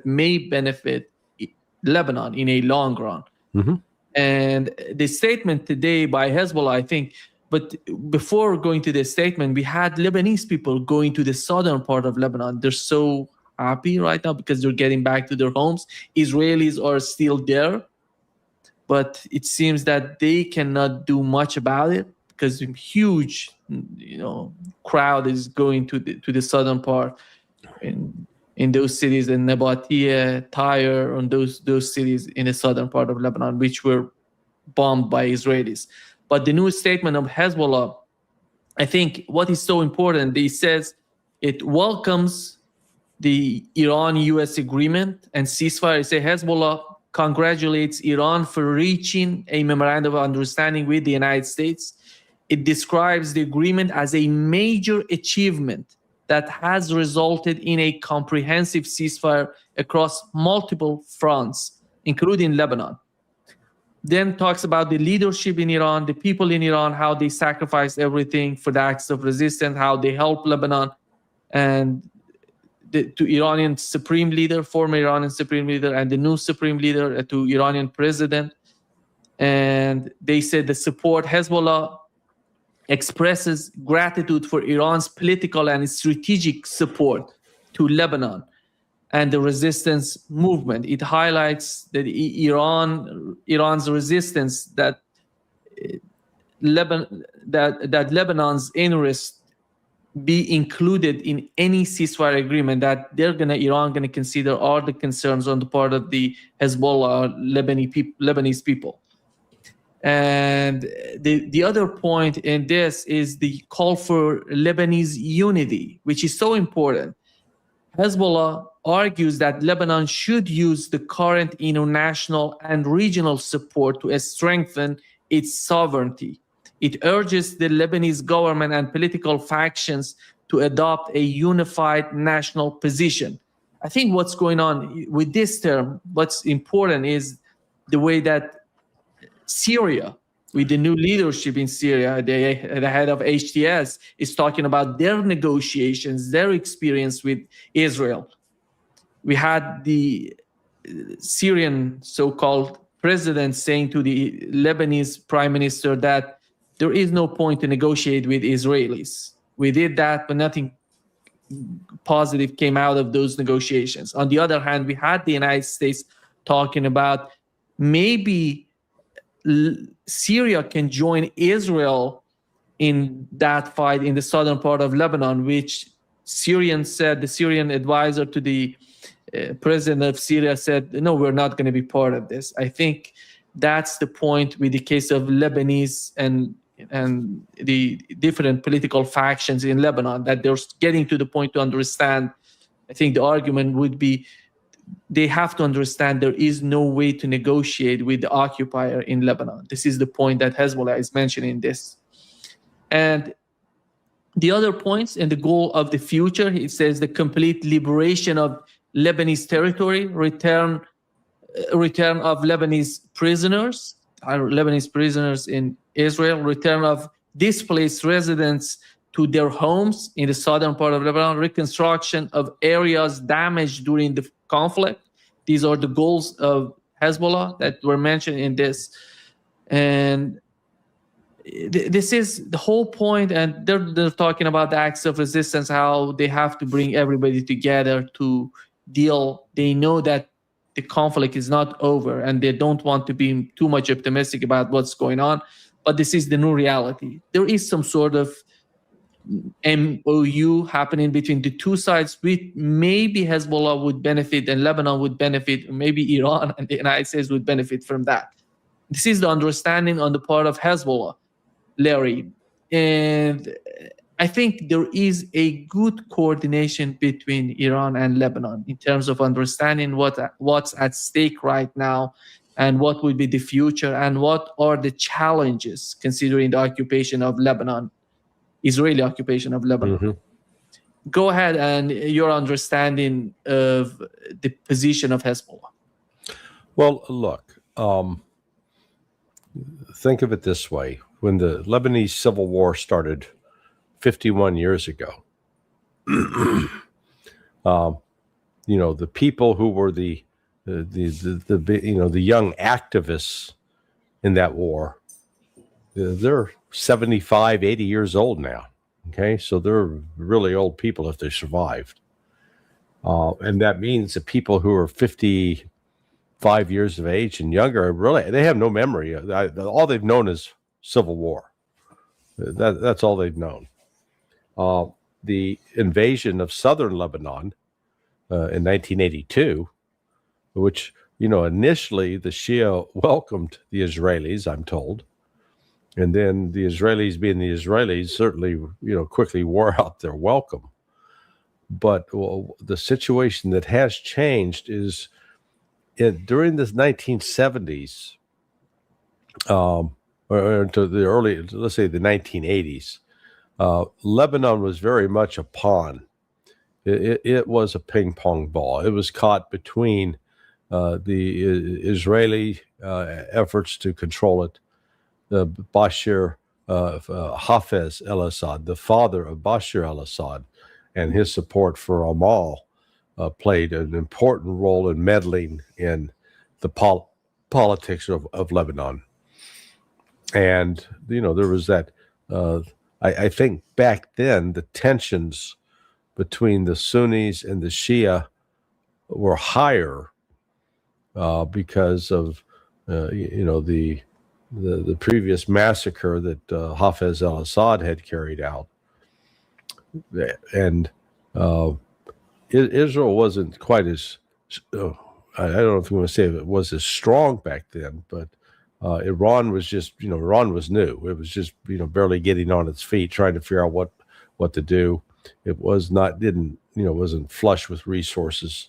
that may benefit Lebanon in a long run. Mm-hmm. And the statement today by Hezbollah, I think, but before going to the statement, we had Lebanese people going to the southern part of Lebanon. They're so happy right now because they're getting back to their homes. Israelis are still there, but it seems that they cannot do much about it because a huge, crowd is going to the southern part in those cities, in Nabatea, Tyre, and those cities in the southern part of Lebanon, which were bombed by Israelis. But the new statement of Hezbollah, I think what is so important, it says it welcomes the Iran-US agreement and ceasefire. It says Hezbollah congratulates Iran for reaching a memorandum of understanding with the United States. It describes the agreement as a major achievement that has resulted in a comprehensive ceasefire across multiple fronts, including Lebanon. Then talks about the leadership in Iran, the people in Iran, how they sacrificed everything for the acts of resistance, how they helped Lebanon, and to Iranian supreme leader, former Iranian supreme leader, and the new supreme leader, to Iranian president. And they said the support Hezbollah expresses gratitude for Iran's political and strategic support to Lebanon and the resistance movement. It highlights that Iran's resistance, that Lebanon's interest be included in any ceasefire agreement that Iran gonna consider all the concerns on the part of the Hezbollah Lebanese people. And the other point in this is the call for Lebanese unity, which is so important. Hezbollah argues that Lebanon should use the current international and regional support to strengthen its sovereignty. It urges the Lebanese government and political factions to adopt a unified national position. I think what's going on with this term, what's important is the way that Syria, with the new leadership in Syria, the head of HTS is talking about their negotiations, their experience with Israel. We had the Syrian so-called president saying to the Lebanese prime minister that there is no point to negotiate with Israelis. We did that, but nothing positive came out of those negotiations. On the other hand, we had the United States talking about maybe Syria can join Israel in that fight in the southern part of Lebanon, which the Syrian advisor to the president of Syria said, no, we're not going to be part of this. I think that's the point with the case of Lebanese and the different political factions in Lebanon, that they're getting to the point to understand. I think the argument would be they have to understand there is no way to negotiate with the occupier in Lebanon. This is the point that Hezbollah is mentioning this. And the other points and the goal of the future, it says the complete liberation of Lebanese territory, return of Lebanese prisoners in Israel, return of displaced residents to their homes in the southern part of Lebanon, reconstruction of areas damaged during the conflict. These are the goals of Hezbollah that were mentioned in this. And this is the whole point, and they're talking about the acts of resistance, how they have to bring everybody together to deal. They know that the conflict is not over, and they don't want to be too much optimistic about what's going on, but this is the new reality. There is some sort of MOU happening between the two sides, which maybe Hezbollah would benefit and Lebanon would benefit, or maybe Iran and the United States would benefit from that. This is the understanding on the part of Hezbollah, Larry. And I think there is a good coordination between Iran and Lebanon in terms of understanding what's at stake right now and what will be the future and what are the challenges considering the occupation of Lebanon, Israeli occupation of Lebanon. Mm-hmm. Go ahead and your understanding of the position of Hezbollah. Well, look, think of it this way. When the Lebanese civil war started 51 years ago, the people who were the young activists in that war, they're 75, 80 years old now. Okay, so they're really old people if they survived. And that means that people who are 55 years of age and younger, really, they have no memory. All they've known is civil war. That's all they've known. The invasion of southern Lebanon in 1982, which, initially the Shia welcomed the Israelis, I'm told. And then the Israelis, being the Israelis, certainly, quickly wore out their welcome. But the situation that has changed is during the 1970s, or into the early, let's say the 1980s, Lebanon was very much a pawn. It was a ping pong ball. It was caught between the Israeli efforts to control it, Bashar Hafez al-Assad, the father of Bashar al-Assad, and his support for Amal played an important role in meddling in the politics of Lebanon. And, there was that, I think back then, the tensions between the Sunnis and the Shia were higher because of, the previous massacre that Hafez al-Assad had carried out. And Israel wasn't quite as, I don't know if you want to say it was as strong back then, but Iran was just, Iran was new. It was just, barely getting on its feet, trying to figure out what to do. It wasn't flush with resources.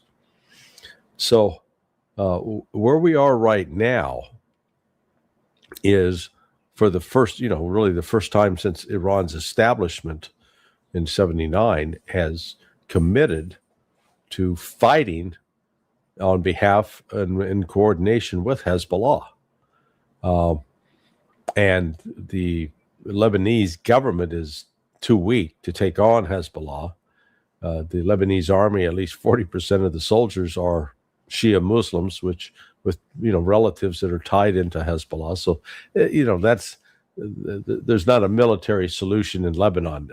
So where we are right now is, for the first, really the first time since Iran's establishment in 1979, has committed to fighting on behalf and in coordination with Hezbollah. And the Lebanese government is too weak to take on Hezbollah. The Lebanese army, at least 40% of the soldiers are Shia Muslims, with relatives that are tied into Hezbollah. So, that's, there's not a military solution in Lebanon.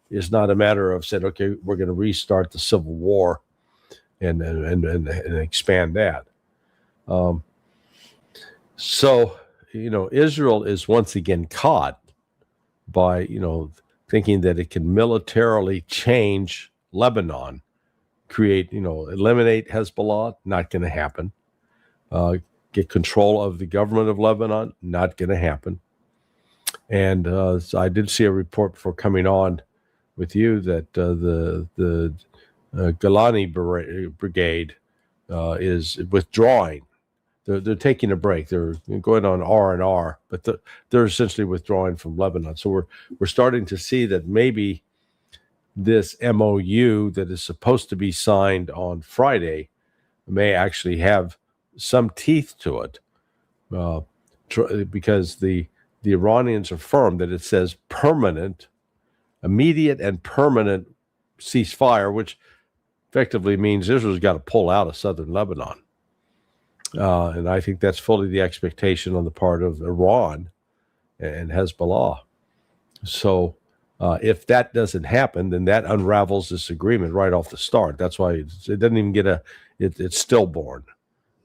It's not a matter of saying, okay, we're going to restart the civil war and expand that. So, Israel is once again caught by, thinking that it can militarily change Lebanon, eliminate Hezbollah, not going to happen. Get control of the government of Lebanon, not going to happen. And so I did see a report before coming on with you that the Golani Brigade is withdrawing. They're taking a break. They're going on R&R, but they're essentially withdrawing from Lebanon. So we're starting to see that maybe this MOU that is supposed to be signed on Friday may actually have some teeth to it, because the Iranians are firm that it says immediate and permanent ceasefire, which effectively means Israel's got to pull out of southern Lebanon. And I think that's fully the expectation on the part of Iran and Hezbollah. So if that doesn't happen, then that unravels this agreement right off the start. That's why it doesn't even get it's stillborn.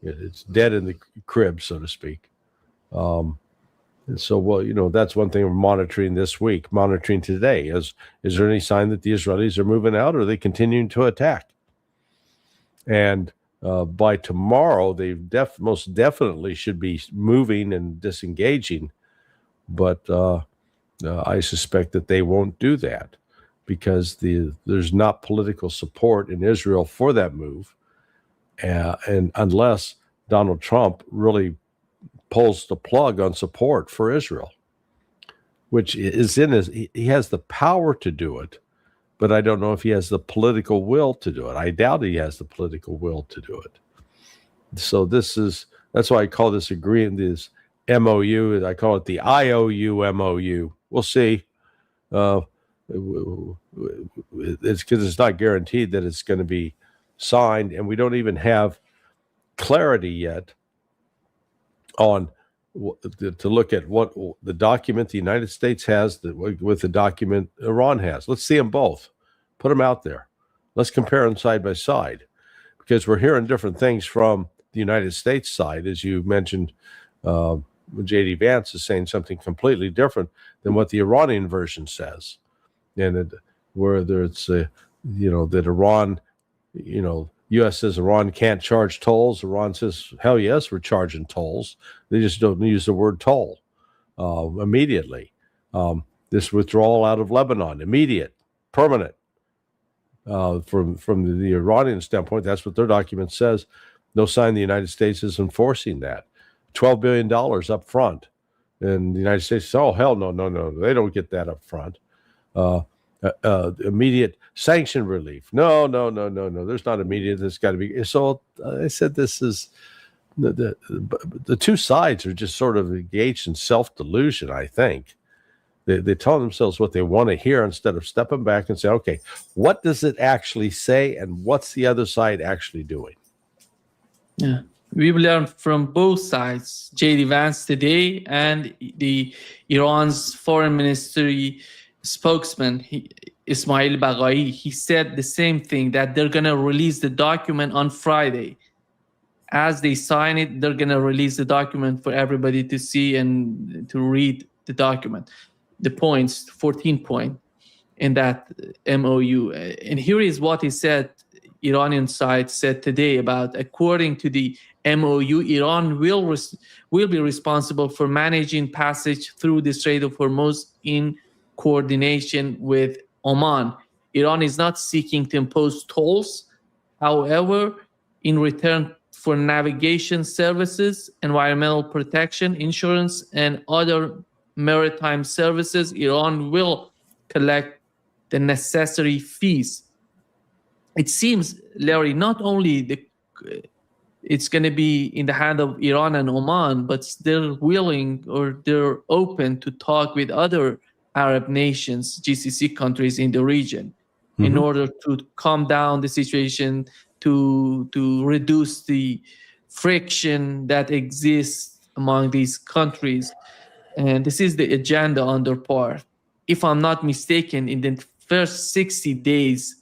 It's dead in the crib, so to speak. And so, that's one thing we're monitoring this week, monitoring today. Is there any sign that the Israelis are moving out, or are they continuing to attack? And by tomorrow, they most definitely should be moving and disengaging. But I suspect that they won't do that because there's not political support in Israel for that move. And unless Donald Trump really pulls the plug on support for Israel, which is he has the power to do it, but I don't know if he has the political will to do it. I doubt he has the political will to do it. So that's why I call this agreement, this MOU, I call it the IOU MOU. We'll see. It's because it's not guaranteed that it's going to be signed, and we don't even have clarity yet on to look at what the document the United States has with the document Iran has. Let's see them both. Put them out there. Let's compare them side by side, because we're hearing different things from the United States side. As you mentioned, J.D. Vance is saying something completely different than what the Iranian version says. And whether it's, that Iran, U.S. says Iran can't charge tolls. Iran says, hell yes, we're charging tolls. They just don't use the word toll immediately. This withdrawal out of Lebanon, immediate, permanent. From the Iranian standpoint, that's what their document says. No sign the United States is enforcing that. $12 billion up front. And the United States says, oh, hell no. They don't get that up front. Immediate sanction relief. No. There's not immediate. There's got to be. So I said this is the two sides are just sort of engaged in self-delusion, I think. They tell themselves what they want to hear instead of stepping back and say, okay, what does it actually say and what's the other side actually doing? Yeah. We've learned from both sides, J.D. Vance today and the Iran's foreign ministry spokesman, Ismail Baghai. He said the same thing, that they're going to release the document on Friday. As they sign it, they're going to release the document for everybody to see and to read the document. The points, 14 points in that MOU. And here is what he said, Iranian side said today about, according to the MOU, Iran will be responsible for managing passage through the Strait of Hormuz in coordination with Oman. Iran is not seeking to impose tolls. However, in return for navigation services, environmental protection, insurance, and other maritime services, Iran will collect the necessary fees. It seems, Larry, not only it's going to be in the hand of Iran and Oman, but they're willing or they're open to talk with other Arab nations, GCC countries in the region, in order to calm down the situation, to reduce the friction that exists among these countries. And this is the agenda on their part. If I'm not mistaken, in the first 60 days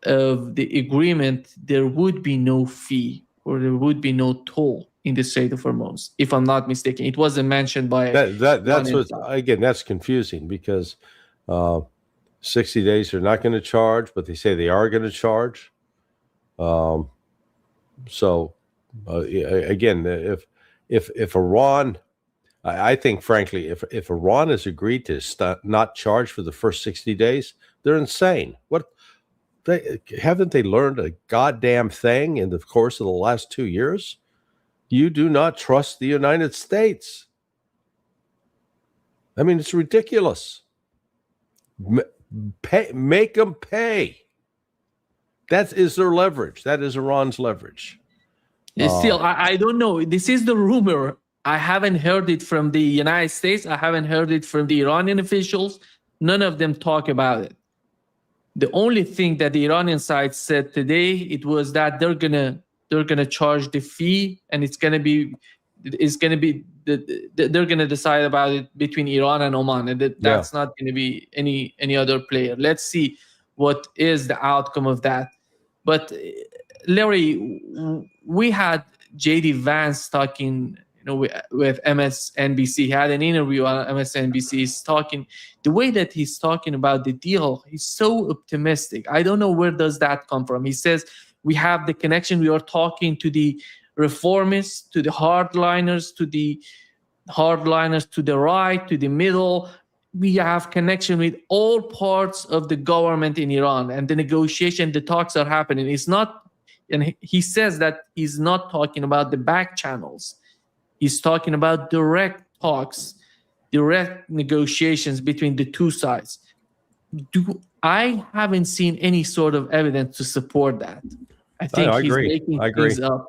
of the agreement, there would be no fee or there would be no toll in the Strait of Hormuz. If I'm not mistaken, it wasn't mentioned by that's what, again, that's confusing, because 60 days they're not going to charge, but they say they are going to charge. Again, if Iran, I think, frankly, if Iran has agreed to not charge for the first 60 days, they're insane. Haven't they learned a goddamn thing in the course of the last 2 years? You do not trust the United States. I mean, it's ridiculous. Make them pay. That is their leverage. That is Iran's leverage. Still, I don't know. This is the rumor. I haven't heard it from the United States. I haven't heard it from the Iranian officials. None of them talk about it. The only thing that the Iranian side said today, it was that they're gonna charge the fee, and they're gonna decide about it between Iran and Oman, and that's not gonna be any other player. Let's see what is the outcome of that. But Larry, we had J.D. Vance talking, with MSNBC. He had an interview on MSNBC. He's talking, the way that he's talking about the deal, he's so optimistic. I don't know, where does that come from? He says, we have the connection. We are talking to the reformists, to the hardliners, to the right, to the middle. We have connection with all parts of the government in Iran, and the negotiation, the talks are happening. It's not, and he says that he's not talking about the back channels. He's talking about direct talks, direct negotiations between the two sides. I haven't seen any sort of evidence to support that. I think he's making things up.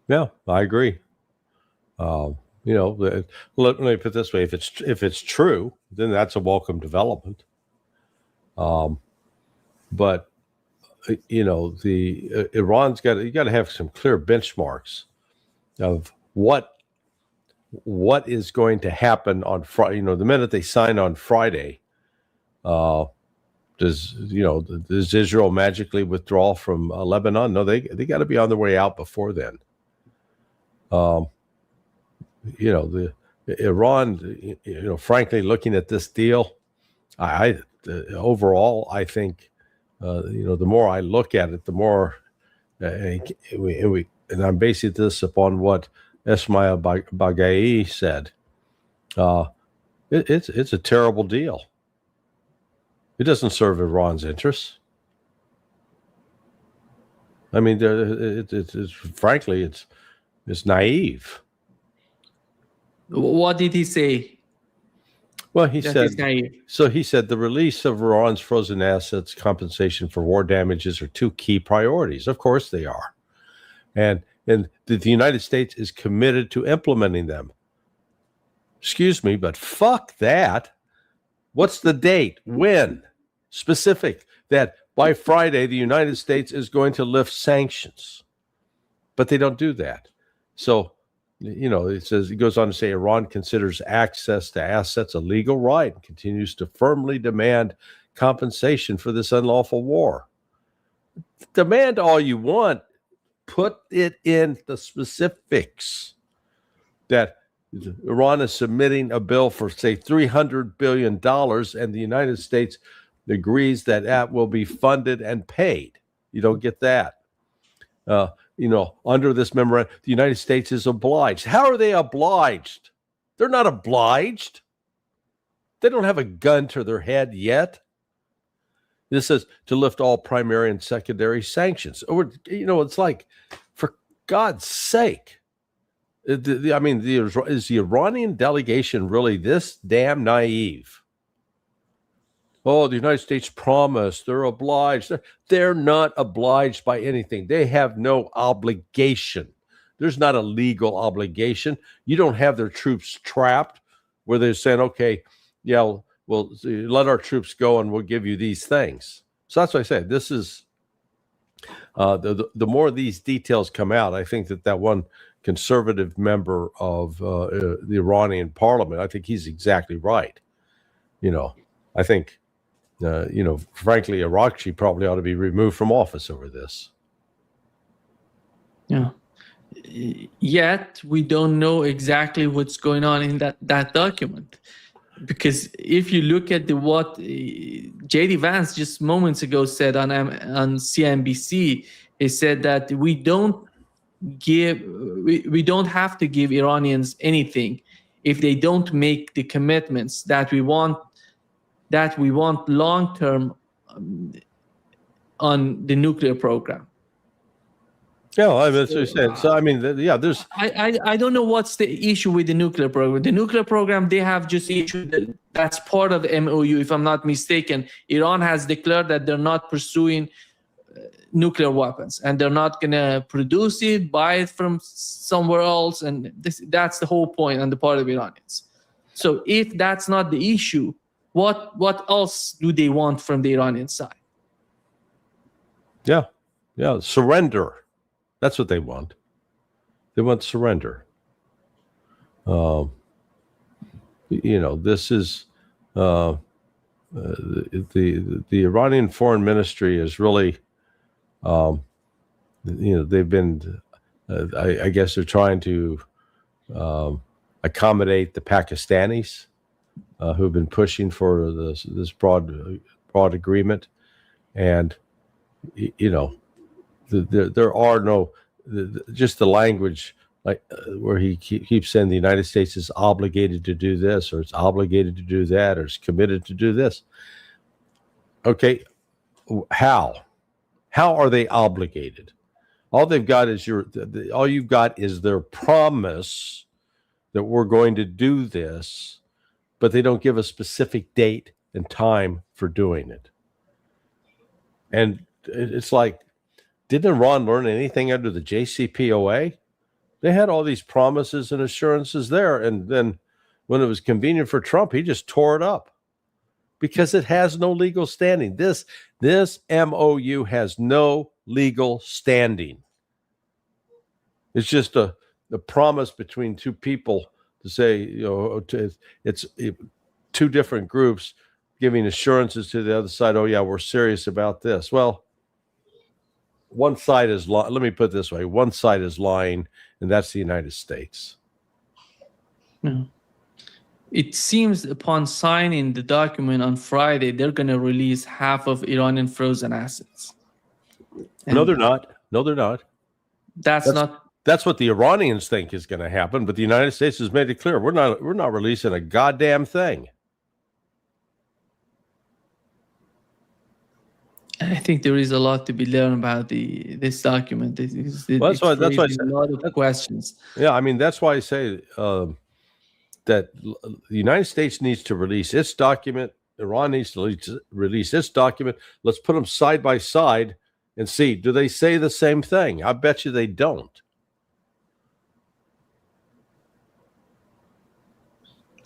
Yeah, I agree. Let me put it this way: if it's true, then that's a welcome development. But Iran's you got to have some clear benchmarks of what is going to happen on Friday. The minute they sign on Friday, does Israel magically withdraw from Lebanon? No, they got to be on their way out before then. The Iran, frankly, looking at this deal, overall, I think, the more I look at it, the more, and I'm basing this upon what Ismail Baghai said. It's a terrible deal. It doesn't serve Iran's interests. I mean, frankly, it's naive. What did he say? Well, he said the release of Iran's frozen assets, compensation for war damages are two key priorities. Of course they are. And the United States is committed to implementing them. Excuse me, but fuck that. What's the date? When? Specific. That by Friday, the United States is going to lift sanctions. But they don't do that. So, it goes on to say Iran considers access to assets a legal right and continues to firmly demand compensation for this unlawful war. Demand all you want. Put it in the specifics that Iran is submitting a bill for, say, $300 billion, and the United States agrees that will be funded and paid. You don't get that. Under this memorandum, the United States is obliged. How are they obliged? They're not obliged. They don't have a gun to their head yet. This says to lift all primary and secondary sanctions. It's like, for God's sake, is the Iranian delegation really this damn naive? Oh, the United States promised, they're obliged. They're not obliged by anything. They have no obligation. There's not a legal obligation. You don't have their troops trapped where they're saying, okay, yeah, well, let our troops go and we'll give you these things. So that's what I say. This is, the more these details come out, I think that one conservative member of the Iranian parliament, I think he's exactly right. I think, frankly, Arakchi probably ought to be removed from office over this. Yeah. Yet we don't know exactly what's going on in that document, because if you look at what J.D. Vance just moments ago said on CNBC, he said that we don't have to give Iranians anything if they don't make the commitments that we want long term on the nuclear program. Yeah, that's what you said. So there's. I don't know what's the issue with the nuclear program. The nuclear program, they have just issued that's part of the MOU, if I'm not mistaken. Iran has declared that they're not pursuing nuclear weapons and they're not going to produce it, buy it from somewhere else, and that's the whole point on the part of Iranians. So if that's not the issue, what else do they want from the Iranian side? Yeah, surrender. That's what they want. They want surrender. This is the Iranian foreign ministry is really, they've been, I guess they're trying to accommodate the Pakistanis who've been pushing for this broad agreement, and there are no, just the language like where he keeps saying the United States is obligated to do this, or it's obligated to do that, or it's committed to do this. Okay, how are they obligated? All they've got is all you've got is their promise that we're going to do this, but they don't give a specific date and time for doing it. And it's like, didn't Iran learn anything under the JCPOA? They had all these promises and assurances there, and then when it was convenient for Trump, he just tore it up because it has no legal standing. This This MOU has no legal standing. It's just a promise between two people to say, it's two different groups giving assurances to the other side. Oh yeah, we're serious about this. Well, one side is let me put it this way: one side is lying, and that's the United States. No. It seems upon signing the document on Friday, they're going to release half of Iranian frozen assets. And no, they're not. No, they're not. That's what the Iranians think is going to happen, but the United States has made it clear we're not releasing a goddamn thing. I think there is a lot to be learned about this document. That's why I said, a lot of questions. Yeah, I mean that's why I say that the United States needs to release its document. Iran needs to release its document. Let's put them side by side and see, do they say the same thing? I bet you they don't.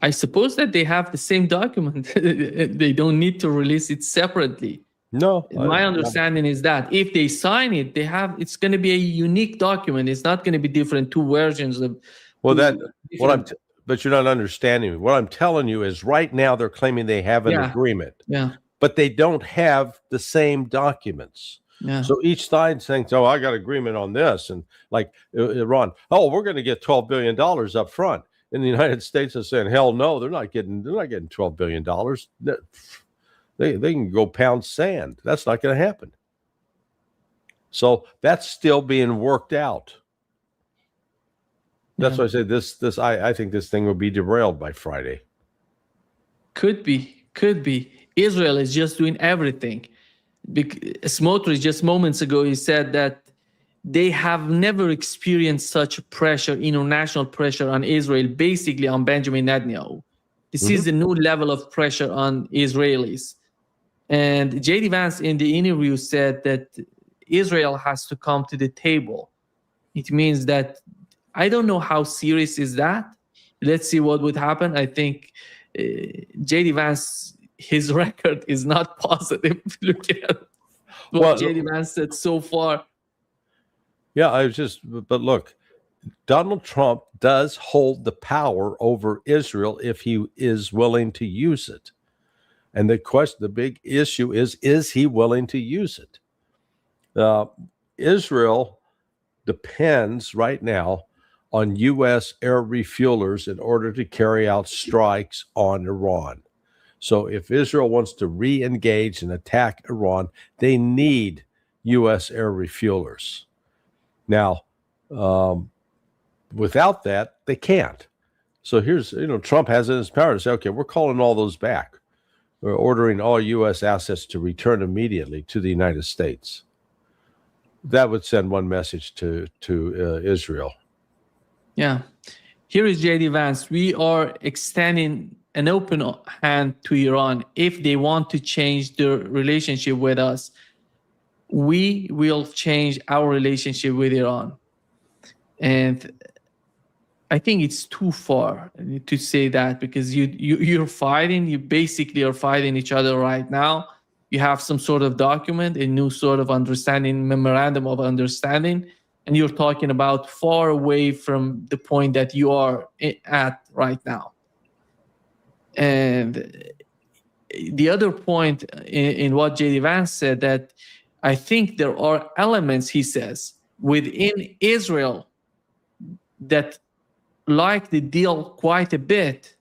I suppose that they have the same document. They don't need to release it separately. No. My understanding is that if they sign it, it's going to be a unique document. It's not going to be different, two versions of. But you're not understanding me. What I'm telling you is right now they're claiming they have an agreement. Yeah. But they don't have the same documents. Yeah. So each side saying, "Oh, I got agreement on this," and like Iran, "Oh, we're going to get $12 billion up front." And the United States is saying, "Hell no, they're not getting $12 billion. They can go pound sand. That's not going to happen." So that's still being worked out. That's why I say this. I think this thing will be derailed by Friday. Could be. Israel is just doing everything. Smotrich just moments ago, he said that they have never experienced such pressure, international pressure on Israel, basically on Benjamin Netanyahu. This is a new level of pressure on Israelis. And J.D. Vance in the interview said that Israel has to come to the table. It means that I don't know how serious is that. Let's see what would happen. I think J.D. Vance, his record is not positive. Look at what J.D. Vance said so far. Yeah, but look, Donald Trump does hold the power over Israel if he is willing to use it. And the big issue is he willing to use it? Israel depends right now on U.S. air refuelers in order to carry out strikes on Iran. So if Israel wants to re-engage and attack Iran, they need U.S. air refuelers. Now, without that, they can't. So here's, Trump has it in his power to say, okay, we're calling all those back. We're ordering all U.S. assets to return immediately to the United States. That would send one message to Israel. Yeah. Here is J.D. Vance. We are extending an open hand to Iran. If they want to change their relationship with us, we will change our relationship with Iran. And I think it's too far to say that, because you're fighting. You basically are fighting each other right now. You have some sort of document, a new sort of understanding, memorandum of understanding, and you're talking about far away from the point that you are at right now. And the other point in what J.D. Vance said, that I think there are elements, he says, within Israel that like the deal quite a bit.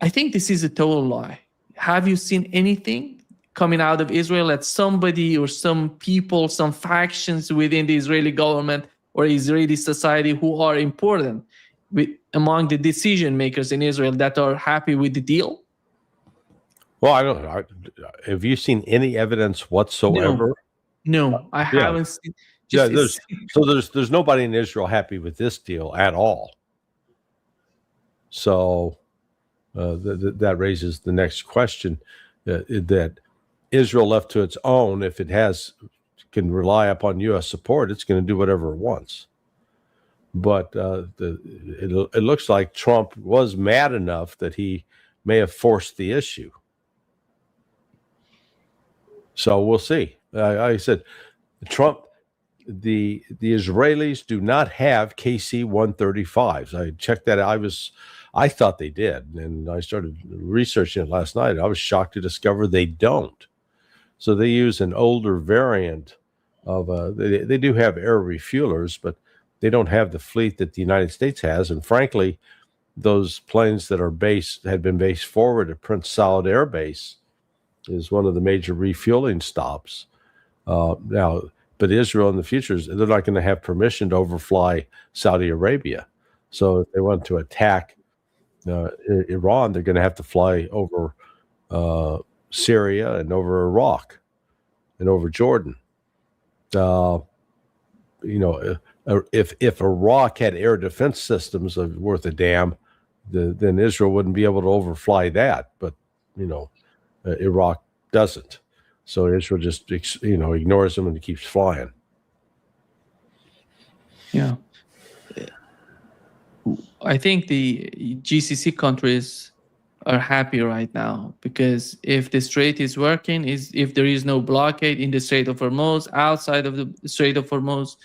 I think this is a total lie. Have you seen anything coming out of Israel that somebody or some people, some factions within the Israeli government or Israeli society who are important among the decision makers in Israel that are happy with the deal? Well, I don't know. Have you seen any evidence whatsoever? No, I haven't seen. There's nobody in Israel happy with this deal at all. So that raises the next question, that Israel left to its own, if it can rely upon U.S. support, it's going to do whatever it wants. But it looks like Trump was mad enough that he may have forced the issue. So we'll see. I said, Trump, the Israelis do not have KC-135s. I checked that. I thought they did, and I started researching it last night. I was shocked to discover they don't. So they use an older variant of. They do have air refuelers, but they don't have the fleet that the United States has. And frankly, those planes that had been based forward at Prince Salad Air Base is one of the major refueling stops. Now, but Israel in the future, they're not going to have permission to overfly Saudi Arabia. So if they want to attack Iran, they're going to have to fly over Syria and over Iraq and over Jordan. If Iraq had air defense systems worth a damn, then Israel wouldn't be able to overfly that. But Iraq doesn't. So Israel just ignores them and keeps flying. Yeah. I think the GCC countries are happy right now because if the strait is working, if there is no blockade in the Strait of Hormuz, outside of the Strait of Hormuz,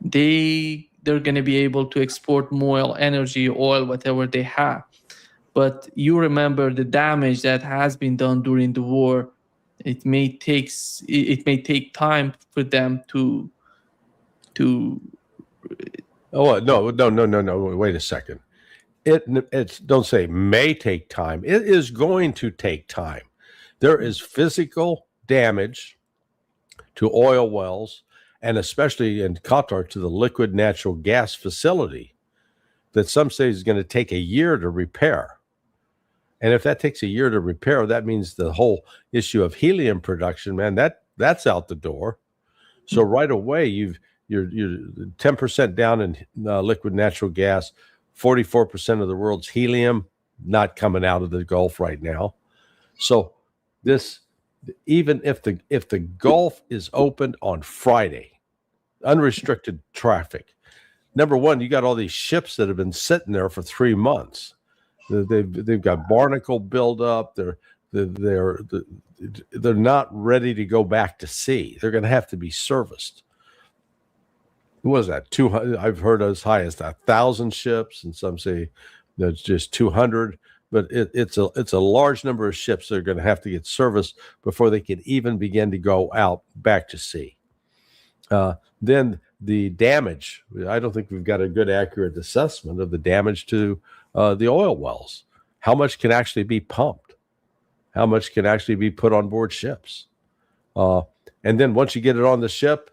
they're going to be able to export more energy, oil, whatever they have. But you remember the damage that has been done during the war. It may take time for them to. Oh no! Wait a second. It's don't say may take time. It is going to take time. There is physical damage to oil wells, and especially in Qatar to the liquid natural gas facility, that some say is going to take a year to repair. And if that takes a year to repair, that means the whole issue of helium production, man, that's out the door. So right away, you're 10% down in liquid natural gas, 44% of the world's helium not coming out of the Gulf right now. So this, even if the Gulf is opened on Friday, unrestricted traffic, number one, you got all these ships that have been sitting there for 3 months. They've got barnacle buildup. They're not ready to go back to sea. They're going to have to be serviced. What is that? 200? I've heard as high as 1,000 ships, and some say that's just 200. But it's a large number of ships that are going to have to get serviced before they can even begin to go out back to sea. Then the damage. I don't think we've got a good, accurate assessment of the damage to the oil wells. How much can actually be pumped? How much can actually be put on board ships? And then once you get it on the ship,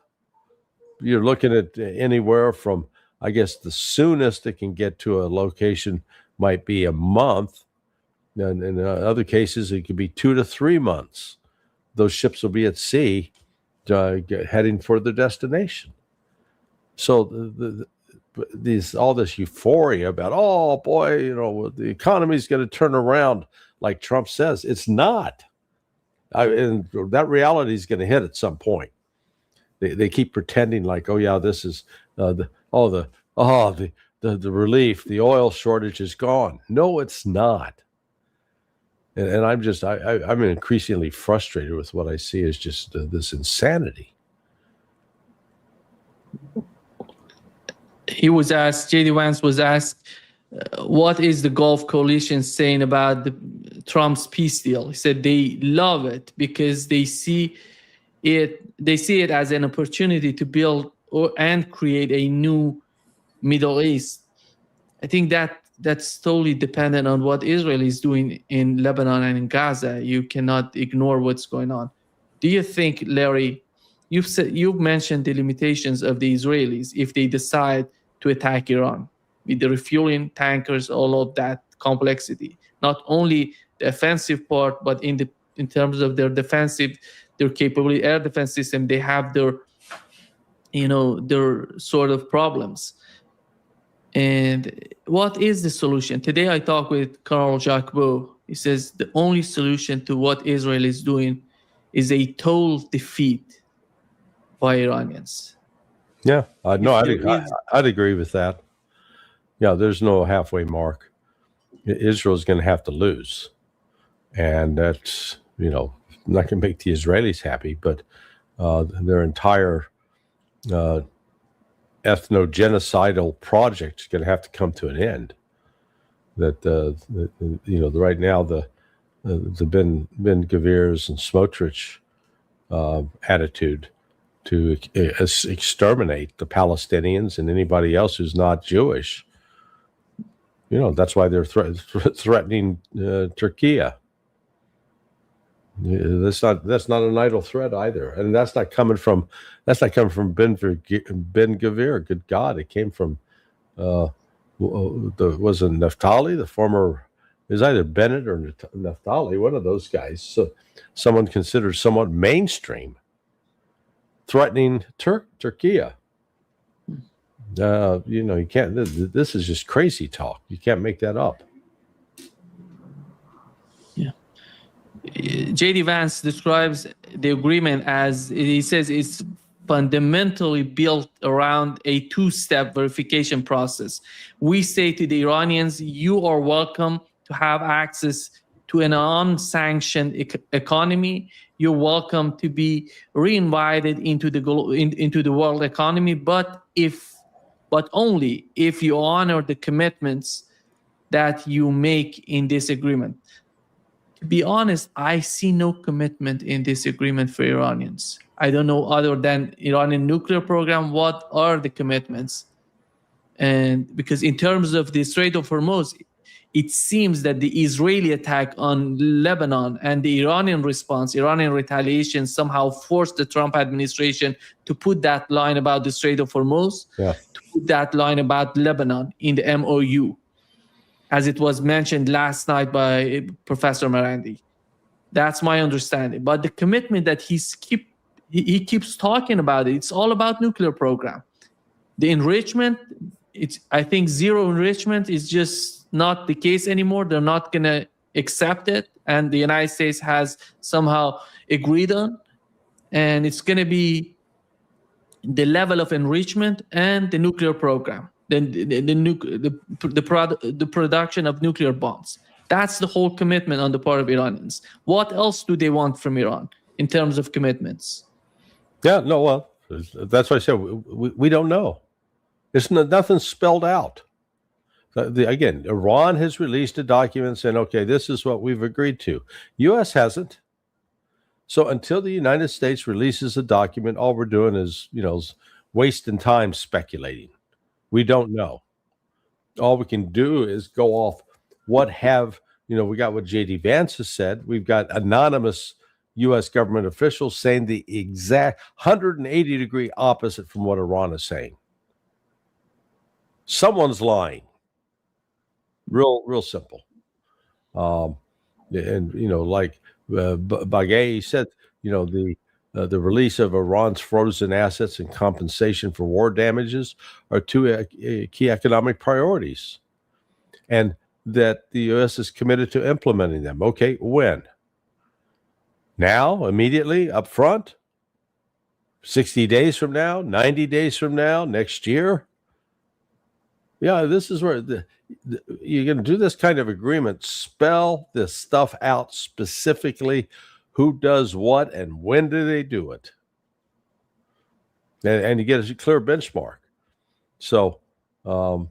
you're looking at anywhere from, I guess, the soonest it can get to a location might be a month. And in other cases, it could be 2 to 3 months. Those ships will be at sea heading for their destination. So all this euphoria about, oh boy, the economy is going to turn around like Trump says. It's not. And that reality is going to hit at some point. They keep pretending like, oh yeah, this is the relief, the oil shortage is gone. No, it's not. And I'm increasingly frustrated with what I see as just this insanity. J.D. Vance was asked, what is the Gulf coalition saying about Trump's peace deal? He said they love it because they see it as an opportunity to build and create a new Middle East. I think that's totally dependent on what Israel is doing in Lebanon and in Gaza. You cannot ignore what's going on. Do you think, Larry, you've mentioned the limitations of the Israelis if they decide to attack Iran with the refueling tankers, all of that complexity, not only the offensive part, but in terms of their defensive, their capability, air defense system, they have their sort of problems. And what is the solution? Today I talked with Carl Jacquebeau. He says the only solution to what Israel is doing is a total defeat by Iranians. Yeah, I'd agree with that. Yeah, there's no halfway mark. Israel's going to have to lose. And that's, not going to make the Israelis happy, but their entire ethnogenocidal project is going to have to come to an end. That right now the Ben Gavir's and Smotrich attitude to exterminate the Palestinians and anybody else who's not Jewish. That's why they're threatening Turkey. That's not an idle threat either, and that's not coming from Ben Gavir. Good God, it came from was it Naftali, the former. Is either Bennett or Naftali, one of those guys. So someone considered somewhat mainstream, threatening Turkey. You can't. This is just crazy talk. You can't make that up. Yeah. J.D. Vance describes the agreement as, he says, it's fundamentally built around a two-step verification process. We say to the Iranians, you are welcome to have access to an unsanctioned economy. You're welcome to be reinvited into the world economy, but only if you honor the commitments that you make in this agreement. To be honest, I see no commitment in this agreement for Iranians. I don't know, other than Iranian nuclear program, what are the commitments? And because in terms of the Strait of Hormuz, it seems that the Israeli attack on Lebanon and the Iranian response, Iranian retaliation, somehow forced the Trump administration to put that line about the Strait of Hormuz, to put that line about Lebanon in the MOU, as it was mentioned last night by Professor Marandi. That's my understanding. But the commitment that he keeps talking about, it's all about nuclear program. The enrichment, I think zero enrichment is just not the case anymore. They're not going to accept it. And the United States has somehow agreed on. And it's going to be the level of enrichment and the nuclear program, the production of nuclear bombs. That's the whole commitment on the part of Iranians. What else do they want from Iran in terms of commitments? Yeah, no, well, that's why I said we don't know. It's nothing spelled out. Again, Iran has released a document saying, okay, this is what we've agreed to. U.S. hasn't. So until the United States releases a document, all we're doing is, wasting time speculating. We don't know. All we can do is go off we got what J.D. Vance has said. We've got anonymous U.S. government officials saying the exact 180-degree opposite from what Iran is saying. Someone's lying. Real simple. Like Bagay said, the release of Iran's frozen assets and compensation for war damages are two key economic priorities, and that the U.S. is committed to implementing them. Okay, when? Now, immediately, up front? 60 days from now? 90 days from now? Next year? Yeah, this is where you're going to do this kind of agreement. Spell this stuff out specifically. Who does what and when do they do it? And you get a clear benchmark. So, the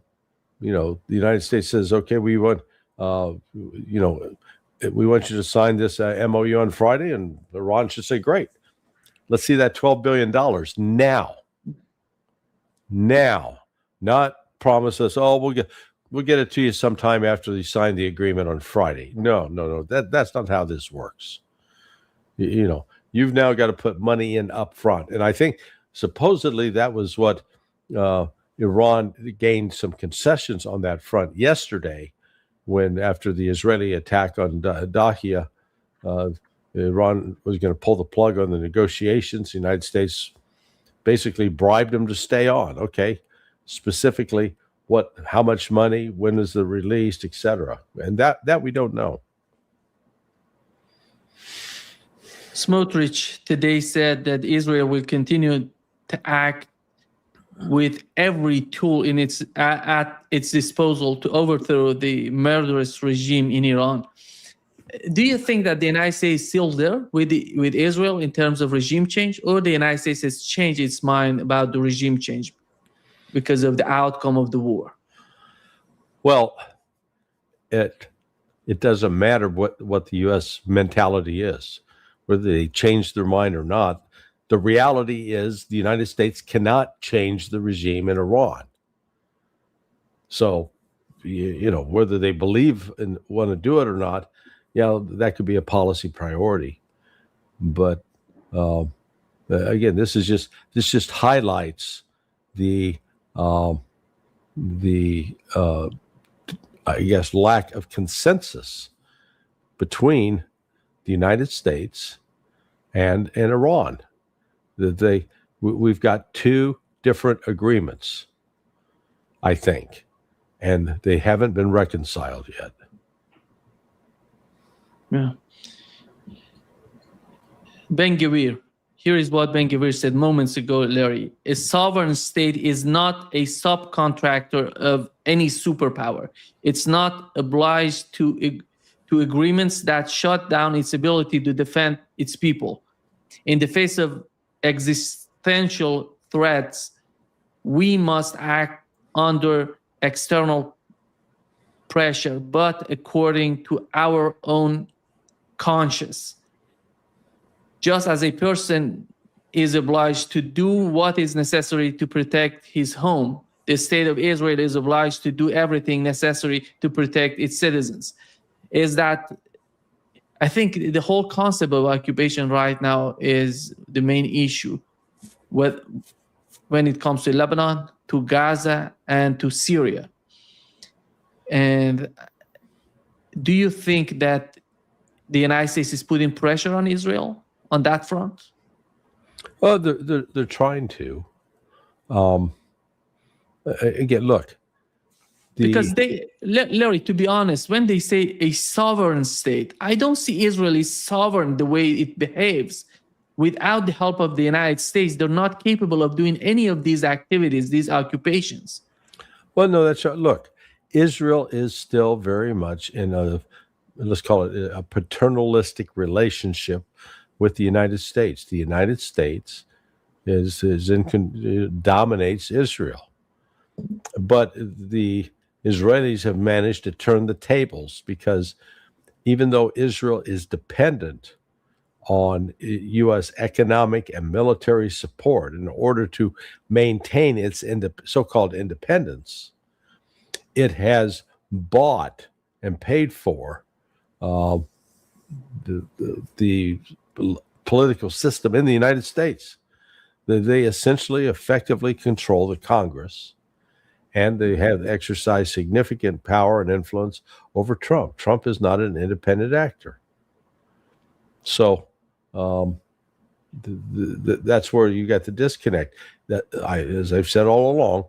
United States says, okay, we want, we want you to sign this MOU on Friday, and Iran should say, great. Let's see that $12 billion now. Not promise us, we'll get it to you sometime after you sign the agreement on Friday. No. That's not how this works. You've now got to put money in up front. And I think supposedly that was what Iran gained some concessions on that front yesterday, when after the Israeli attack on Dahia, Iran was going to pull the plug on the negotiations. The United States basically bribed them to stay on. Okay, specifically how much money, when is the released, etc. And that we don't know. Smotrich today said that Israel will continue to act with every tool at its disposal to overthrow the murderous regime in Iran. do you think that the United States is still there with Israel in terms of regime change, or the United States has changed its mind about the regime change because of the outcome of the war? Well, it doesn't matter what the U.S. mentality is, whether they change their mind or not. The reality is the United States cannot change the regime in Iran. So, whether they believe and want to do it or not, that could be a policy priority. But again, this just highlights the I guess lack of consensus between the United States and Iran. That we've got two different agreements, I think, and they haven't been reconciled yet. Yeah. Ben-Gvir. Here is what Ben-Gvir said moments ago, Larry. A sovereign state is not a subcontractor of any superpower. It's not obliged to agreements that shut down its ability to defend its people. In the face of existential threats, we must act under external pressure, but according to our own conscience. Just as a person is obliged to do what is necessary to protect his home, the state of Israel is obliged to do everything necessary to protect its citizens. Is that, I think the whole concept of occupation right now is the main issue when it comes to Lebanon, to Gaza, and to Syria. And do you think that the United States is putting pressure on Israel on that front? Well, they're trying to. Again, look. Because Larry, to be honest, when they say a sovereign state, I don't see Israel is sovereign the way it behaves. Without the help of the United States, they're not capable of doing any of these activities, these occupations. Well, no, that's right. Look, Israel is still very much in let's call it a paternalistic relationship with the United States. The United States dominates Israel. But the Israelis have managed to turn the tables, because even though Israel is dependent on U.S. economic and military support in order to maintain its so-called independence, it has bought and paid for the political system in the United States. They essentially effectively control the Congress, and they have exercised significant power and influence over Trump. Trump is not an independent actor. So that's where you got the disconnect. As I've said all along,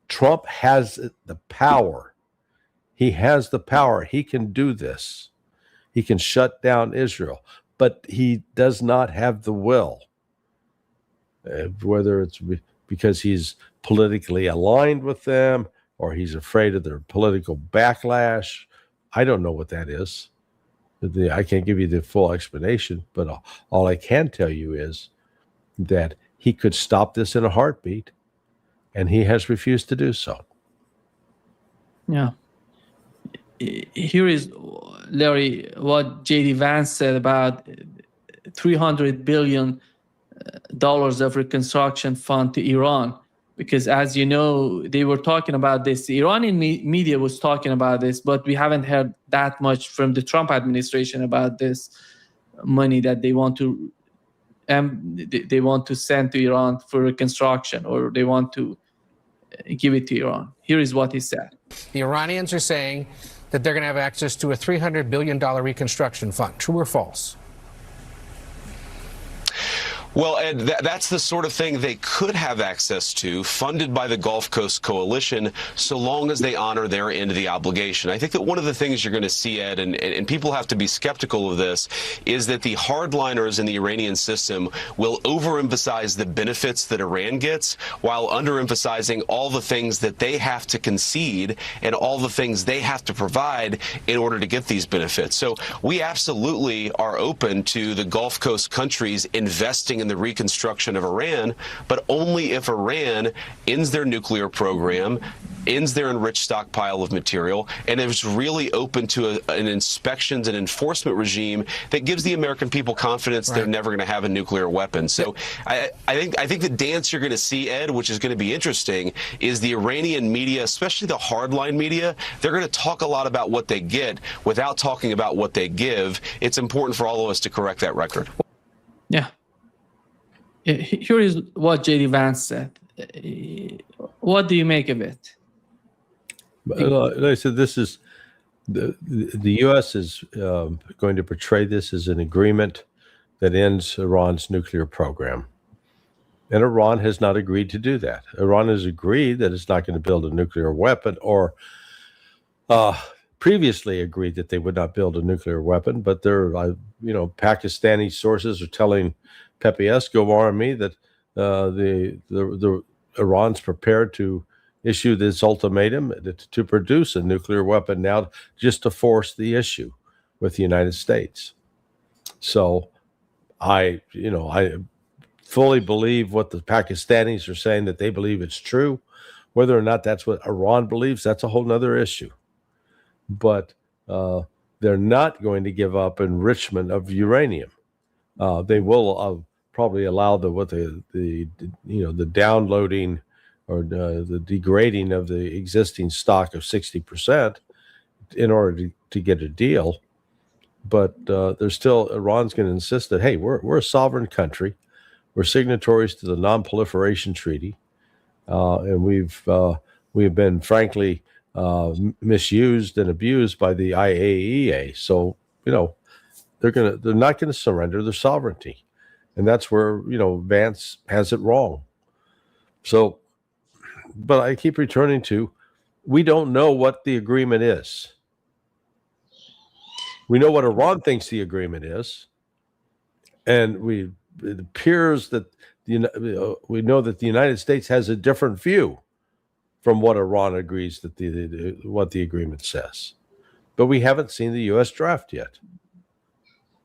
Trump has the power. He has the power. He can do this. He can shut down Israel, but he does not have the will. Whether it's because he's politically aligned with them or he's afraid of their political backlash, I don't know what that is. I can't give you the full explanation, but all I can tell you is that he could stop this in a heartbeat, and he has refused to do so. Yeah. Here is, Larry, what J.D. Vance said about $300 billion of reconstruction fund to Iran. Because as you know, they were talking about this. The Iranian media was talking about this, but we haven't heard that much from the Trump administration about this money that they want to send to Iran for reconstruction, or they want to give it to Iran. Here is what he said. The Iranians are saying that they're going to have access to a $300 billion reconstruction fund. True or false? Well, Ed, that's the sort of thing they could have access to, funded by the Gulf Coast Coalition, so long as they honor their end of the obligation. I think that one of the things you're going to see, Ed, and people have to be skeptical of this, is that the hardliners in the Iranian system will overemphasize the benefits that Iran gets while underemphasizing all the things that they have to concede and all the things they have to provide in order to get these benefits. So we absolutely are open to the Gulf Coast countries investing in the reconstruction of Iran, but only if Iran ends their nuclear program, ends their enriched stockpile of material, and is really open to an inspections and enforcement regime that gives the American people confidence they're never going to have a nuclear weapon. So I think the dance you're going to see, Ed, which is going to be interesting, is the Iranian media, especially the hardline media, they're going to talk a lot about what they get without talking about what they give. It's important for all of us to correct that record. Yeah. Here is what J.D. Vance said. What do you make of it? Like I said, this is the U.S. is going to portray this as an agreement that ends Iran's nuclear program. And Iran has not agreed to do that. Iran has agreed that it's not going to build a nuclear weapon, or previously agreed that they would not build a nuclear weapon. But their, Pakistani sources are telling Pepe Escobar that the Iran's prepared to issue this ultimatum to produce a nuclear weapon now, just to force the issue with the United States. So I fully believe what the Pakistanis are saying, that they believe it's true. Whether or not that's what Iran believes, that's a whole nother issue. But they're not going to give up enrichment of uranium. They will probably allow the downloading or the degrading of the existing stock of 60% in order to get a deal. But Iran's going to insist that, hey, we're a sovereign country. We're signatories to the Non-Proliferation Treaty. And we've been, frankly, misused and abused by the IAEA. So, they're not going to surrender their sovereignty. And that's where, Vance has it wrong. So, but I keep returning to, we don't know what the agreement is. We know what Iran thinks the agreement is. And it appears that we know that the United States has a different view from what Iran agrees that what the agreement says. But we haven't seen the U.S. draft yet.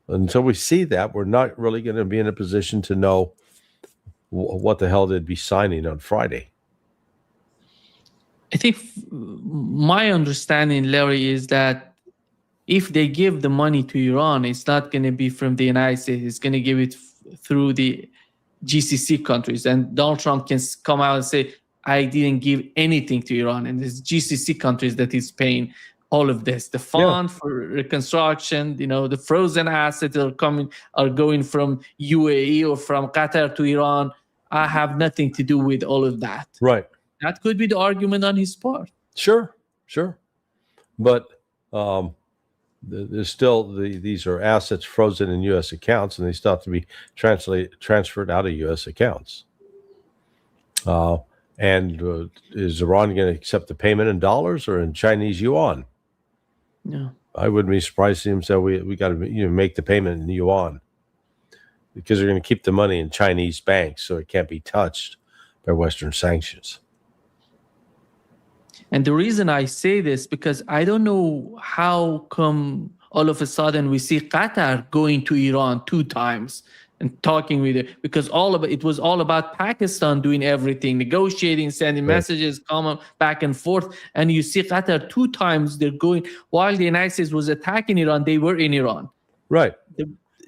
Until we see that, we're not really going to be in a position to know what the hell they'd be signing on Friday. I think my understanding, Larry, is that if they give the money to Iran, it's not going to be from the United States. It's going to give it through the GCC countries. And Donald Trump can come out and say, I didn't give anything to Iran. And it's GCC countries that is paying all of this. The fund for reconstruction, the frozen assets are going from UAE or from Qatar to Iran. I have nothing to do with all of that. Right. That could be the argument on his part. Sure. But there's still these are assets frozen in U.S. accounts, and they still have to be transferred out of U.S. accounts. And is Iran going to accept the payment in dollars or in Chinese yuan? No. I wouldn't be surprised to see him say we got to make the payment in yuan, because they're going to keep the money in Chinese banks, so it can't be touched by Western sanctions. And the reason I say this, because I don't know how come all of a sudden we see Qatar going to Iran 2 times and talking with it, because it was all about Pakistan doing everything, negotiating, sending messages, coming back and forth. And you see Qatar 2 times they're going, while the United States was attacking Iran, they were in Iran. Right.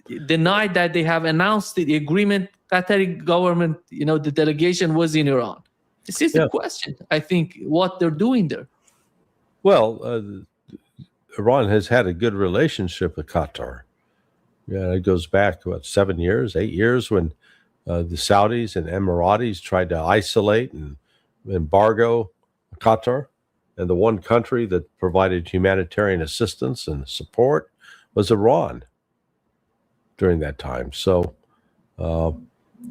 The night that they have announced the agreement, Qatari government, the delegation was in Iran. This is the question, I think, what they're doing there. Well, Iran has had a good relationship with Qatar. Yeah, it goes back, 7 years, 8 years, when the Saudis and Emiratis tried to isolate and embargo Qatar. And the one country that provided humanitarian assistance and support was Iran during that time. So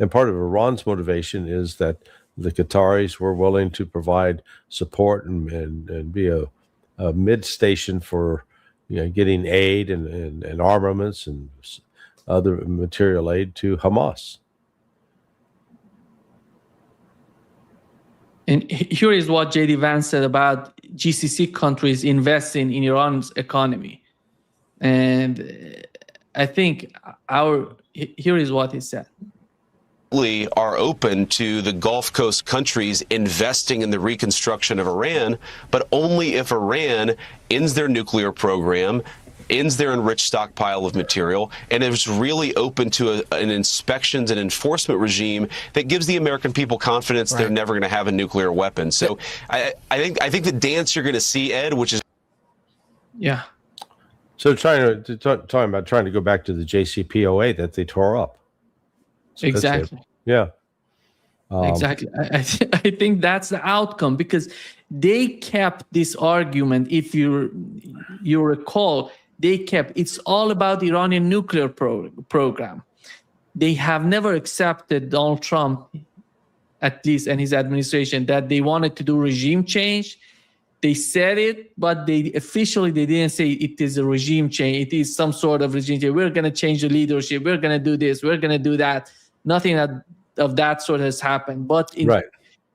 And part of Iran's motivation is that the Qataris were willing to provide support and be a mid station for getting aid and armaments and other material aid to Hamas. And here is what J.D. Vance said about GCC countries investing in Iran's economy. And I think here is what he said. Are open to the Gulf Coast countries investing in the reconstruction of Iran, but only if Iran ends their nuclear program, ends their enriched stockpile of material, and is really open to an inspections and enforcement regime that gives the American people confidence they're never going to have a nuclear weapon. So I think the dance you're going to see, Ed, which is So talking about trying to go back to the JCPOA that they tore up. So exactly. Yeah. Exactly. I think that's the outcome, because they kept this argument. If you recall, they kept it's all about the Iranian nuclear program. They have never accepted Donald Trump, at least, and his administration, that they wanted to do regime change. They said it, but they didn't say it is a regime change. It is some sort of regime change. We're going to change the leadership. We're going to do this. We're going to do that. Nothing of that sort has happened. But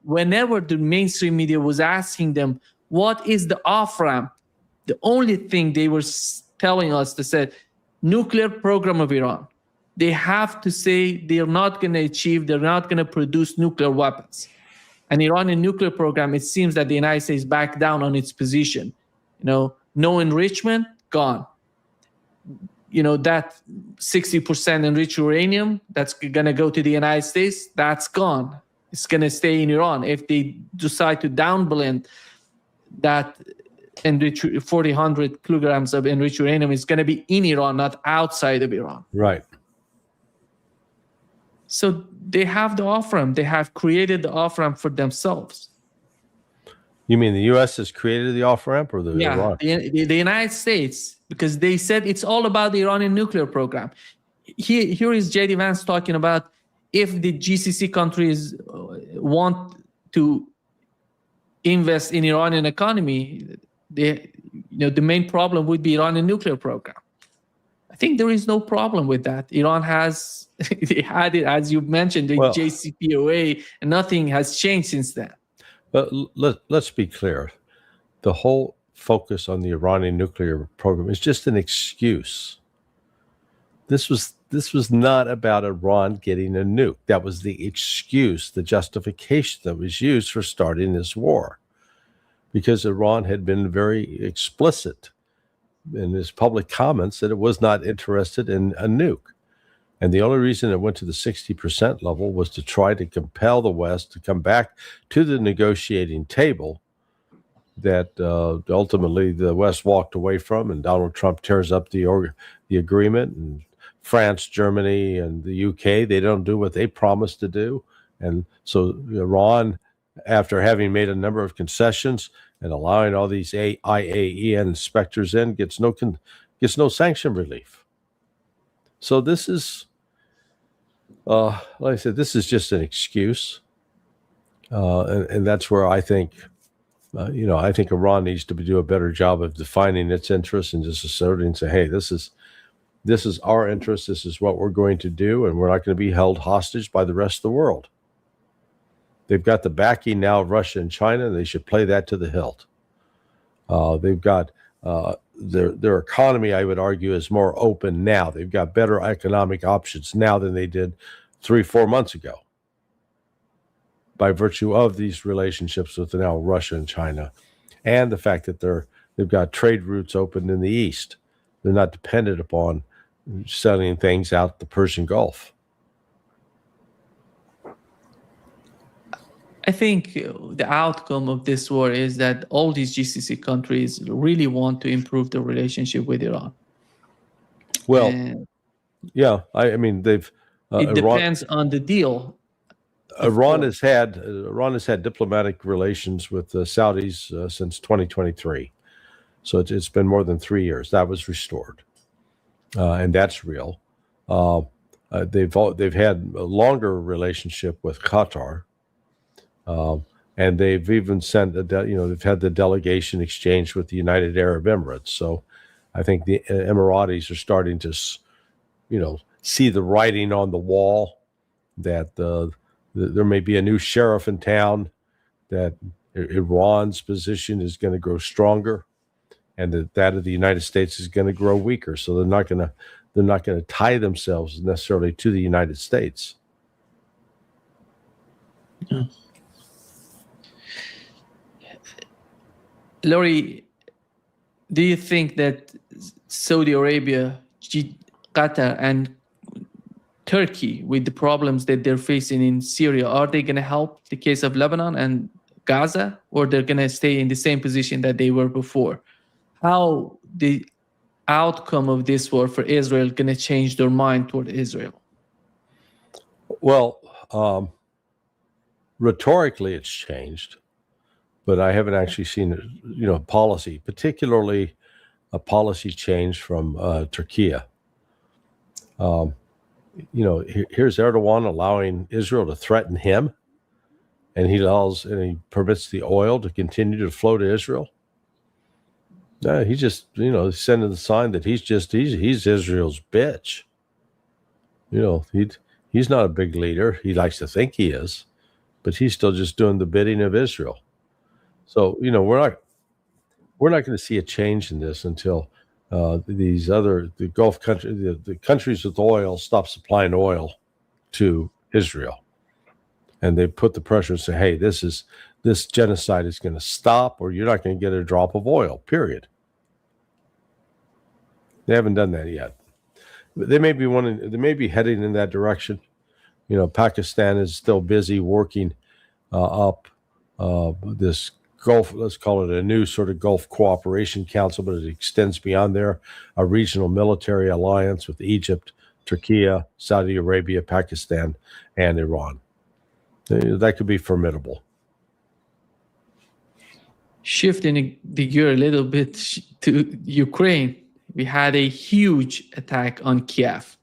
whenever the mainstream media was asking them, what is the off-ramp? The only thing they were telling us, they said, nuclear program of Iran. They have to say they're not going to produce nuclear weapons. And Iranian nuclear program, it seems that the United States backed down on its position. No enrichment, gone. That 60% enriched uranium that's going to go to the United States, that's gone. It's going to stay in Iran. If they decide to downblend that enriched 400 kilograms of enriched uranium, is going to be in Iran, not outside of Iran. Right. So they have the off-ramp. They have created the off-ramp for themselves. You mean the U.S. has created the off-ramp, or Iran? The United States, because they said it's all about the Iranian nuclear program. Here is J.D. Vance talking about if the GCC countries want to invest in Iranian economy, the main problem would be Iranian nuclear program. I think there is no problem with that. Iran has, they had it, as you mentioned, the JCPOA, and nothing has changed since then. But let's be clear. The whole focus on the Iranian nuclear program is just an excuse. This was not about Iran getting a nuke. That was the excuse, the justification that was used for starting this war, because Iran had been very explicit in his public comments that it was not interested in a nuke. And the only reason it went to the 60% level was to try to compel the West to come back to the negotiating table that ultimately the West walked away from, and Donald Trump tears up the agreement, and France, Germany, and the UK, they don't do what they promised to do. And so Iran, after having made a number of concessions and allowing all these IAEA inspectors in, gets no sanction relief. So this is, like I said, this is just an excuse, and that's where I think, I think Iran needs to do a better job of defining its interests and just asserting, say, hey, this is our interest. This is what we're going to do, and we're not going to be held hostage by the rest of the world. They've got the backing now of Russia and China, and they should play that to the hilt. They've got their economy, I would argue, is more open now. They've got better economic options now than they did 3-4 months ago, by virtue of these relationships with now Russia and China, and the fact that they've got trade routes open in the East. They're not dependent upon selling things out the Persian Gulf. I think the outcome of this war is that all these GCC countries really want to improve the relationship with Iran. Well, yeah, I mean, they've. It depends on the deal. Iran has had diplomatic relations with the Saudis since 2023, so it's been more than 3 years. That was restored, and that's real. they've had a longer relationship with Qatar, and they've even sent they've had the delegation exchange with the United Arab Emirates. So I think the Emiratis are starting to see the writing on the wall that there may be a new sheriff in town, that Iran's position is going to grow stronger, and that of the United States is going to grow weaker. So they're not going to tie themselves necessarily to the United States. Yeah. Laurie, do you think that Saudi Arabia, Qatar, and Turkey, with the problems that they're facing in Syria, are they going to help the case of Lebanon and Gaza, or they're going to stay in the same position that they were before? How the outcome of this war for Israel going to change their mind toward Israel? Well, rhetorically, it's changed, but I haven't actually seen policy, particularly a policy change from Turkey. Here's Erdogan allowing Israel to threaten him, and he permits the oil to continue to flow to Israel. No, he's just sending the sign that he's Israel's bitch. He's not a big leader. He likes to think he is, but he's still just doing the bidding of Israel. So we're not going to see a change in this until the Gulf countries, the countries with oil, stop supplying oil to Israel, and they put the pressure and say, "Hey, this genocide is going to stop, or you're not going to get a drop of oil." Period. They haven't done that yet. They may be heading in that direction. Pakistan is still busy working up this Gulf, let's call it a new sort of Gulf Cooperation Council, but it extends beyond there, a regional military alliance with Egypt, Turkey, Saudi Arabia, Pakistan, and Iran. That could be formidable. Shifting the gear a little bit to Ukraine, we had a huge attack on Kiev.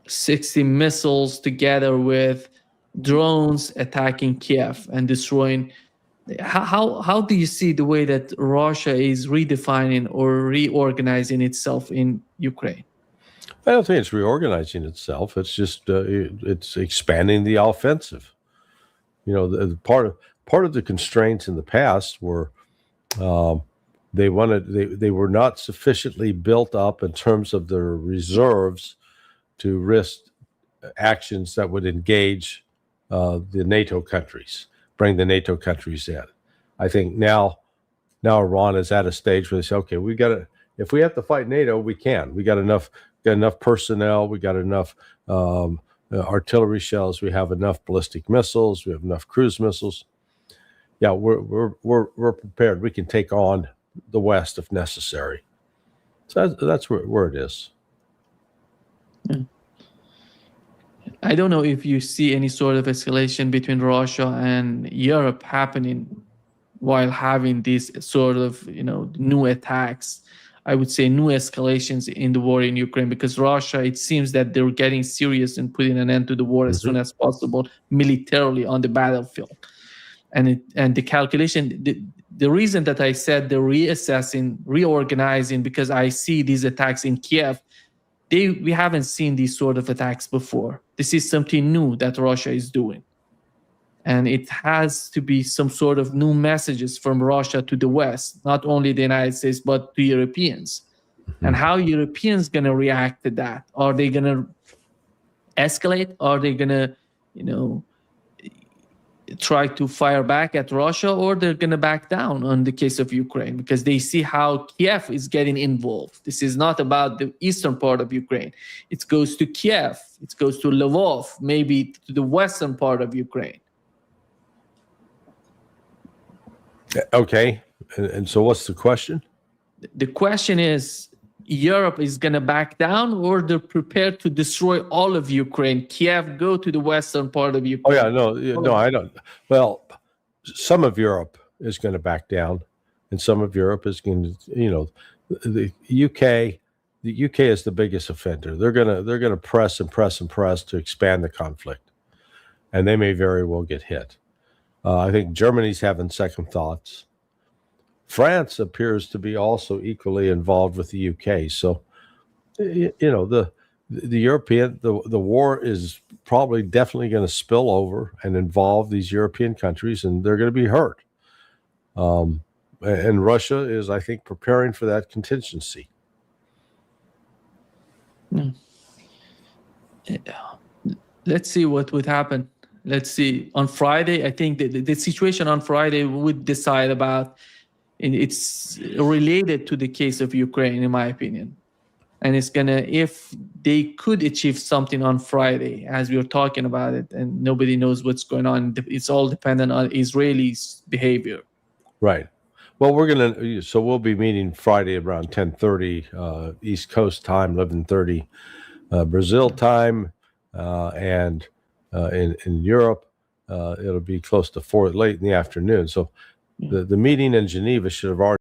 60 missiles together with drones attacking Kiev and destroying. How do you see the way that Russia is redefining or reorganizing itself in Ukraine? I don't think it's reorganizing itself. It's just it's expanding the offensive. The part of the constraints in the past were they were not sufficiently built up in terms of their reserves to risk actions that would engage the NATO countries, bring the NATO countries in. I think now Iran is at a stage where they say, okay, if we have to fight NATO, we can. We got enough personnel, we got enough artillery shells, we have enough ballistic missiles, we have enough cruise missiles. Yeah, we're prepared. We can take on the West if necessary. So that's where it is. Yeah. I don't know if you see any sort of escalation between Russia and Europe happening while having these sort of new attacks. I would say new escalations in the war in Ukraine, because Russia, it seems that they're getting serious and putting an end to the war as soon as possible militarily on the battlefield. And the calculation, the reason that I said they're reassessing, reorganizing, because I see these attacks in Kiev. We haven't seen these sort of attacks before. This is something new that Russia is doing. And it has to be some sort of new messages from Russia to the West, not only the United States, but to Europeans. And how Europeans going to react to that? Are they going to escalate? Are they going to, try to fire back at Russia, or they're going to back down on the case of Ukraine, because they see how Kiev is getting involved. This is not about the eastern part of Ukraine. It goes to Kiev. It goes to Lvov, maybe to the western part of Ukraine. Okay. And so what's the question? The question is, Europe is going to back down, or they're prepared to destroy all of Ukraine? Kiev, go to the western part of Ukraine. Oh, yeah, no, I don't. Well, some of Europe is going to back down, and some of Europe is going to, the UK, the UK is the biggest offender. They're gonna press and press and press to expand the conflict, and they may very well get hit. I think Germany's having second thoughts. France appears to be also equally involved with the UK. So, you know, the European the war is probably definitely going to spill over and involve these European countries, and they're going to be hurt. And Russia is, I think, preparing for that contingency. Let's see what would happen. Let's see. On Friday, I think the situation on Friday would decide about, and it's related to the case of Ukraine, in my opinion. And it's if they could achieve something on Friday, as we were talking about it, and nobody knows what's going on, it's all dependent on Israelis' behavior. Right. Well, we'll be meeting Friday around 10:30 East Coast time, 11:30 Brazil time, and in Europe, it'll be close to 4 late in the afternoon. So the meeting in Geneva should have already.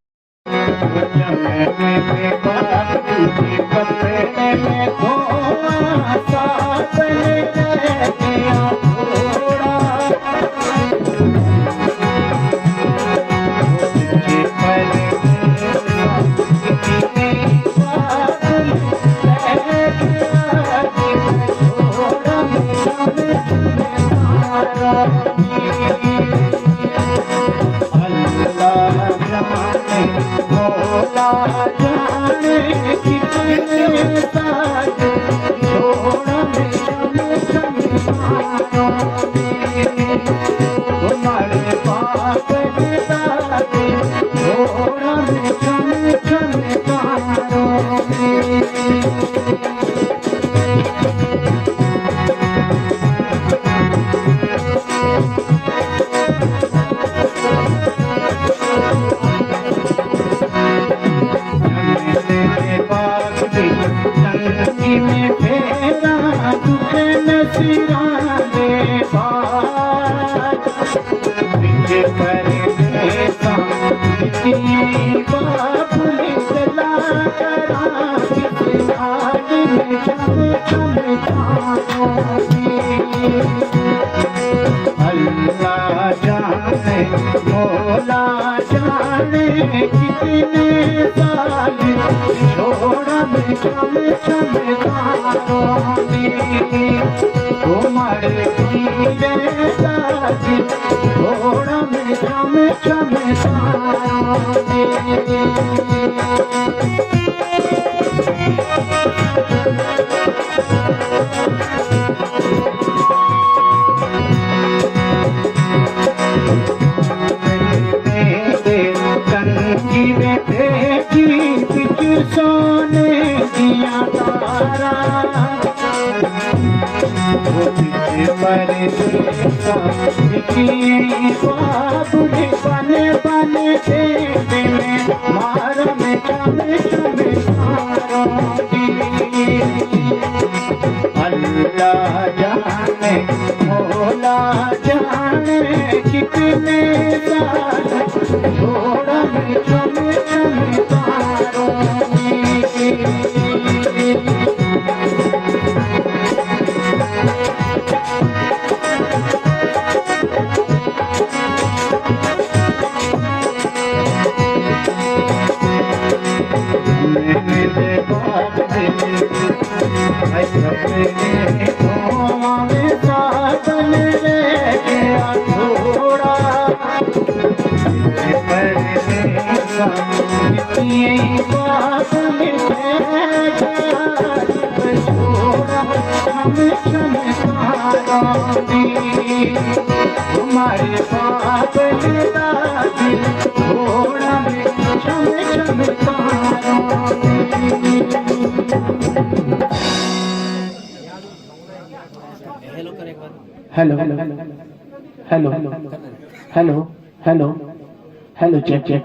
Hello, check, hello, check,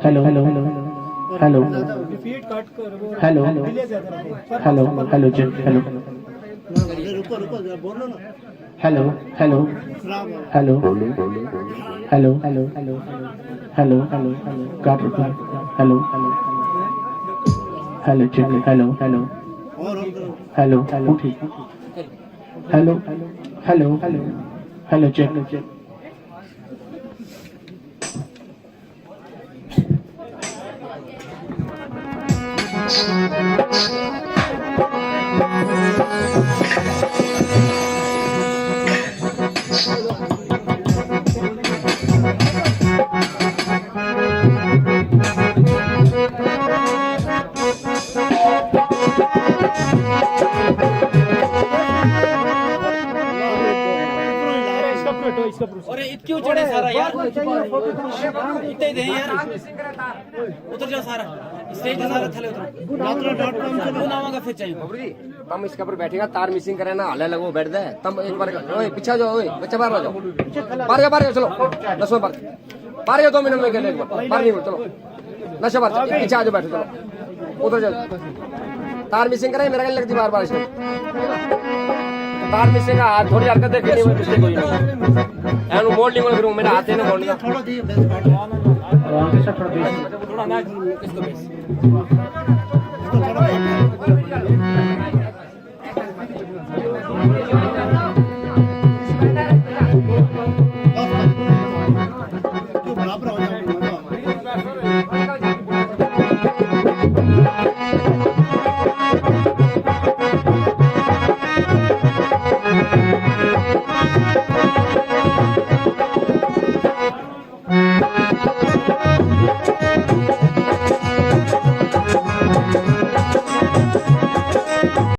hello, check, hello. Hello ठीक hello hello hello hello check अरे क्यों चढ़े सारा यार इतने दे यार उतर जाओ सारा स्टेज पे सारा थले उतरो नामा का फिर चाहिए जी तम इसके ऊपर बैठेगा तार मिसिंग करे ना हल्ला लगो बैठ दे तम एक बार ओए पीछे जाओ ओए बच्चा बाहर आ जाओ बाहर जाओ चलो 10 बार बाहर जाओ 2 मिनट में खेले एक बार बाहर नहीं चलो नशा बार पीछे आ जाओ बैठो चलो उधर जाओ तार मिसिंग करे मेरा लगती बार बार इसमें तार मिसिंग हाथ थोड़ी हरकत देख नहीं मिस्टेक हुई ना एनु मोड़ लिंगो फिर मेरा हाथ है ना मोड़ने थोड़ा दी आगे से थोड़ा बेस थोड़ा ना किसको बेस बराबर हो जाओ